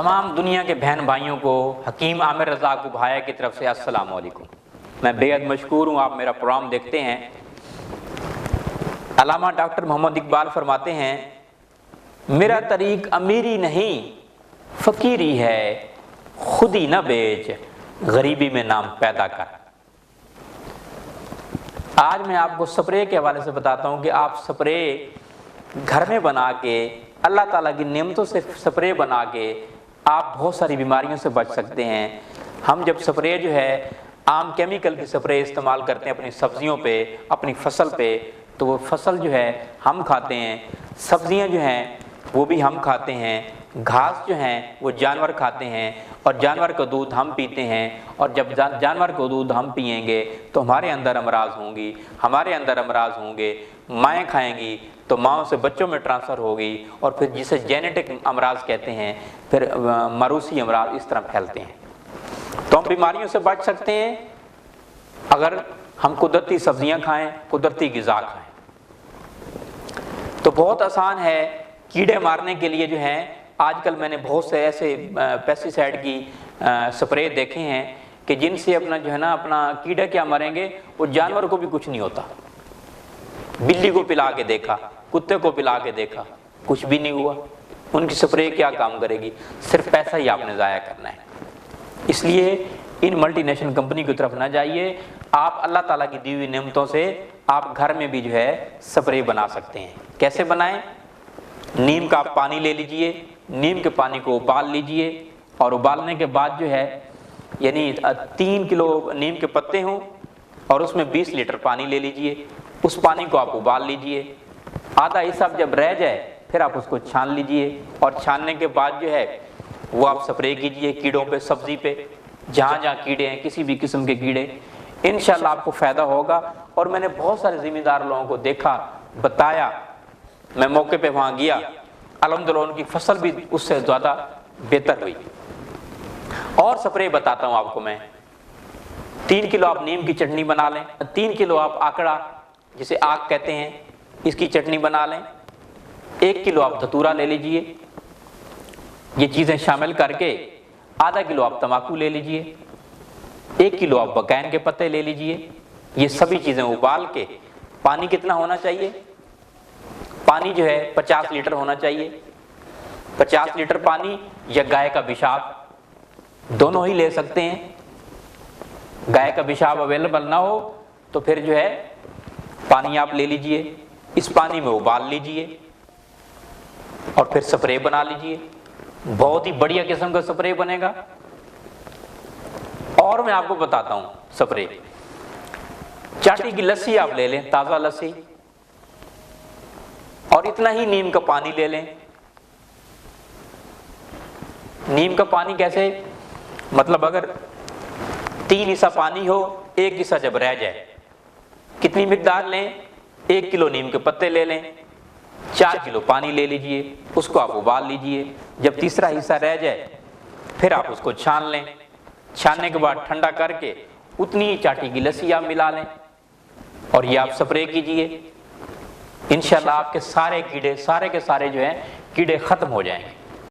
तमाम दुनिया के बहन भाइयों को हकीम आमिर रज़ा भाया की तरफ से अस्सलाम वालेकुम। मैं बेहद मशकूर हूँ आप मेरा प्रोग्राम देखते हैं। अल्लामा डॉक्टर मोहम्मद इकबाल फरमाते हैं, मेरा तरीक अमीरी नहीं फ़कीरी है, खुद ही न बेच गरीबी में नाम पैदा कर। आज मैं आपको स्प्रे के हवाले से बताता हूँ कि आप स्प्रे घर में बना के अल्लाह ताला की नेमतों से स्प्रे बना के आप बहुत सारी बीमारियों से बच सकते हैं। हम जब स्प्रे जो है आम केमिकल की स्प्रे इस्तेमाल करते हैं अपनी सब्जियों पे, अपनी फसल पे, तो वो फसल जो है हम खाते हैं, सब्जियां जो हैं वो भी हम खाते हैं, घास जो हैं वो जानवर खाते हैं और जानवर का दूध हम पीते हैं। और जब जानवर का दूध हम पिएंगे तो हमारे अंदर अमराज होंगी, हमारे अंदर अमराज होंगे, माएँ खाएंगी तो माँओं से बच्चों में ट्रांसफ़र होगी और फिर जिसे जेनेटिक अमराज कहते हैं, फिर मरूसी अमराज इस तरह फैलते हैं। तो हम बीमारियों से बच सकते हैं अगर हम कुदरती सब्जियां खाएं, कुदरती ग़िज़ा खाएं। तो बहुत आसान है कीड़े मारने के लिए जो है आजकल मैंने बहुत से ऐसे पेस्टिसाइड की स्प्रे देखे हैं कि जिनसे अपना जो है ना अपना कीड़े क्या मरेंगे, वो जानवर को भी कुछ नहीं होता। बिल्ली को पिला के देखा, कुत्ते को पिला के देखा, कुछ भी नहीं हुआ। उनकी स्प्रे क्या काम करेगी, सिर्फ पैसा ही आपने ज़ाया करना है। इसलिए इन मल्टीनेशनल कंपनी की तरफ ना जाइए। आप अल्लाह ताला की दी हुई नेमतों से आप घर में भी जो है स्प्रे बना सकते हैं। कैसे बनाएं? नीम का आप पानी ले लीजिए, नीम के पानी को उबाल लीजिए और उबालने के बाद जो है यानी 3 किलो नीम के पत्ते हों और उसमें 20 लीटर पानी ले लीजिए। उस पानी को आप उबाल लीजिए, आधा हिस्सा जब रह जाए फिर आप उसको छान लीजिए और छानने के बाद जो है वो आप स्प्रे कीजिए कीड़ों पे, सब्जी पे, जहाँ जहाँ कीड़े हैं, किसी भी किस्म के कीड़े, इंशाल्लाह आपको फ़ायदा होगा। और मैंने बहुत सारे ज़िम्मेदार लोगों को देखा, बताया, मैं मौके पे वहाँ गया, अल्हम्दुलिल्लाह उनकी फसल भी उससे ज़्यादा बेहतर हुई। और स्प्रे बताता हूँ आपको मैं। 3 किलो आप नीम की चटनी बना लें, 3 किलो आप आकड़ा जिसे आक कहते हैं इसकी चटनी बना लें, 1 किलो आप धतूरा ले लीजिए। ये चीज़ें शामिल करके आधा किलो आप तम्बाकू ले लीजिए, 1 किलो आप बकैन के पत्ते ले लीजिए। ये सभी चीज़ें उबाल के, पानी कितना होना चाहिए? पानी जो है 50 लीटर होना चाहिए। 50 लीटर पानी या गाय का पेशाब, दोनों ही ले सकते हैं। गाय का पेशाब अवेलेबल ना हो तो फिर जो है पानी आप ले लीजिए, इस पानी में उबाल लीजिए और फिर स्प्रे बना लीजिए। बहुत ही बढ़िया किस्म का स्प्रे बनेगा। और मैं आपको बताता हूं स्प्रे, चाटी की लस्सी आप ले लें, ताज़ा लस्सी, और इतना ही नीम का पानी ले लें। नीम का पानी कैसे, मतलब अगर 3 हिस्सा पानी हो, 1 हिस्सा जब रह जाए, कितनी मिकदार लें? 1 किलो नीम के पत्ते ले लें, 4 किलो पानी ले लीजिए, उसको आप उबाल लीजिए। जब तीसरा हिस्सा रह जाए फिर आप उसको छान लें। छानने के बाद ठंडा करके उतनी ही चाटी की लस्सी आप मिला लें और ये आप स्प्रे कीजिए। इंशाल्लाह आपके सारे कीड़े, सारे के सारे जो हैं कीड़े ख़त्म हो जाएंगे।